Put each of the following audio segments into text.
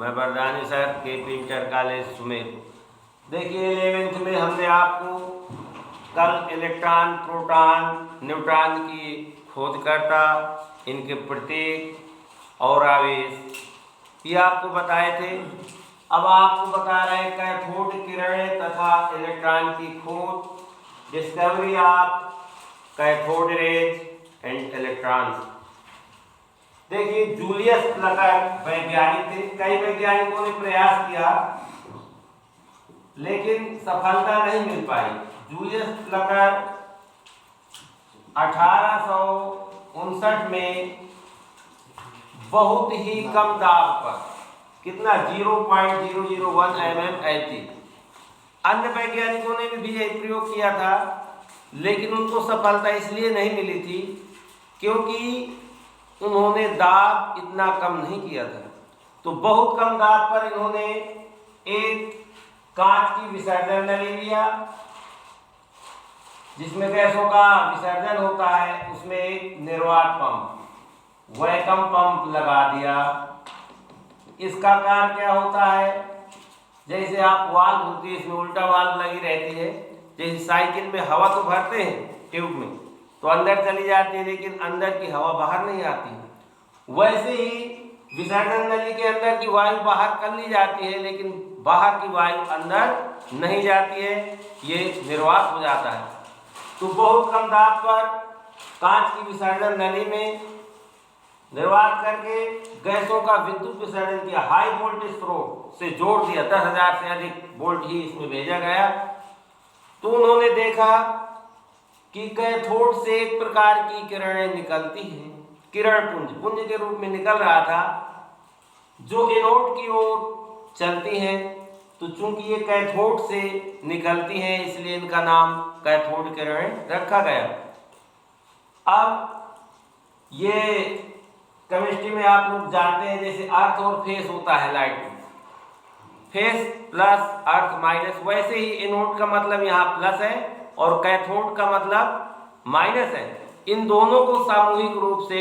मैं वरदानी सर के inter college Sumerpur. देखिए 11th में हमने आपको कल इलेक्ट्रॉन, प्रोटॉन, न्यूट्रॉन की खोजकर्ता, इनके प्रतीक और आवेश ये आपको बताए थे। अब आपको बता रहे हैं कैथोड किरणें तथा इलेक्ट्रॉन की खोज, discovery of cathode rays and electrons. देखिए जूलियस प्लकर वैज्ञानिक थे। कई वैज्ञानिकों ने प्रयास किया लेकिन सफलता नहीं मिल पाई। जूलियस प्लकर 1859 में बहुत ही कम दाब पर, कितना 0.001 mm, अन्य वैज्ञानिकों ने भी यही प्रयोग किया था लेकिन उनको सफलता इसलिए नहीं मिली थी क्योंकि उन्होंने दाब इतना कम नहीं किया था। तो बहुत कम दाब पर इन्होंने एक कांच की विसर्जन नली लिया जिसमें गैसों का विसर्जन होता है, उसमें एक निर्वात पंप, वैक्यूम पंप लगा दिया। इसका कार्य क्या होता है, जैसे आप वाल्व होती है, इसमें उल्टा वाल्व लगी रहती है। जैसे साइकिल में हवा तो भरते हैं ट्यूब में तो अंदर चली जाती है लेकिन अंदर की हवा बाहर नहीं आती। वैसे ही विसर्जन नली के अंदर की वायु बाहर कर ली जाती है लेकिन बाहर की वायु अंदर नहीं जाती है, ये निर्वात हो जाता है। तो बहुत कम दाब पर कांच की विसर्जन नली में निर्वात करके गैसों का विद्युत विसर्जन किया। हाई वोल्टेज स्रोत से जोड़ दिया, 10,000 से अधिक वोल्ट ही इसमें भेजा गया। तो उन्होंने देखा कि कैथोड से एक प्रकार की किरणें निकलती हैं, किरण पुंज के रूप में निकल रहा था जो एनोड की ओर चलती हैं। तो चूंकि ये कैथोड से निकलती हैं इसलिए इनका नाम कैथोड किरणें रखा गया। अब ये केमिस्ट्री में आप लोग जानते हैं जैसे अर्थ और फेस होता है लाइट में, फेस प्लस अर्थ माइनस, वैसे ही एनोड का मतलब यहाँ प्लस है और कैथोड का मतलब माइनस है। इन दोनों को सामूहिक रूप से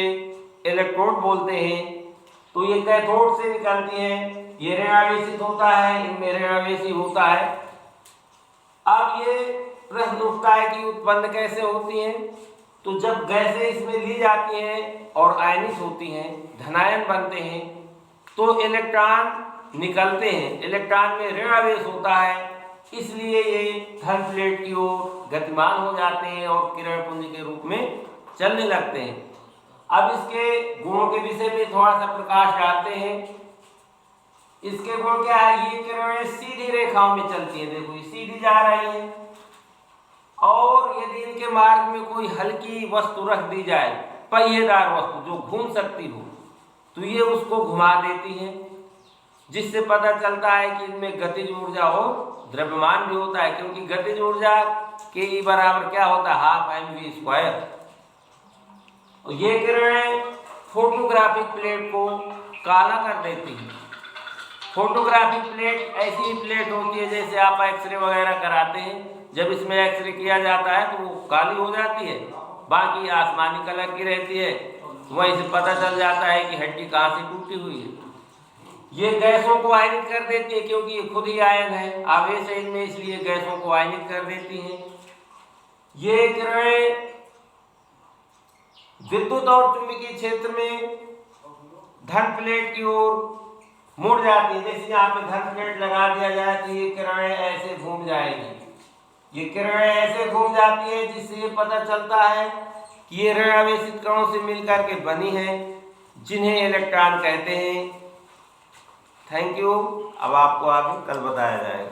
इलेक्ट्रोड बोलते हैं। तो ये कैथोड से निकलती हैं, ये ऋणावेशित होता है, इनमें ऋणावेशी होता है। अब ये प्रश्न उठता है कि उत्पन्न कैसे होती हैं। तो जब गैसें इसमें ली जाती हैं और आयनित होती हैं, धनायन बनते हैं, तो इलेक्ट्रॉन निकलते हैं। इलेक्ट्रॉन में ऋण आवेश होता है इसलिए ये धन प्लेट की ओर गतिमान हो जाते हैं और किरण पुंज के रूप में चलने लगते हैं। अब इसके गुणों के विषय में थोड़ा सा प्रकाश डालते हैं। इसके गुण क्या है, ये किरणें सीधी रेखाओं में चलती हैं, देखो ये सीधी जा रही हैं और यदि इनके मार्ग में कोई हल्की वस्तु रख दी जाए, पहिएदार वस्तु जो घूम सकती हो, तो ये उसको घुमा देती हैं, जिससे पता चलता है कि इनमें गतिज ऊर्जा और द्रव्यमान भी होता है। क्योंकि गतिज ऊर्जा के ई बराबर क्या होता है, हाफ mv²। ये किरणें फोटोग्राफिक प्लेट को काला कर देती हैं। फोटोग्राफिक प्लेट ऐसी प्लेट होती है जैसे आप एक्सरे वगैरह कराते हैं, जब इसमें एक्सरे किया जाता है तो वो काली हो जाती है, बाकी आसमानी कलर की रहती है। वहीं से पता चल जाता है कि हड्डी कहाँ से टूटी हुई है। ये गैसों को आयनित कर देती है क्योंकि ये खुद ही आयन है, आवेश है इनमें, इसलिए गैसों को आयनित कर देती हैं। ये किरणें विद्युत और चुंबकीय क्षेत्र में धन प्लेट की ओर मुड़ जाती है। जैसे यहाँ पे धन प्लेट लगा दिया जाए तो ये किरणें ऐसे घूम जाएगी। ये किरणें ऐसे घूम जाती है जिससे ये पता चलता है कि ये ऋण आवेशित कणों से मिलकर के बनी है, जिन्हें इलेक्ट्रॉन कहते हैं। Thank you. अब आपको आगे कल बताया जाएगा।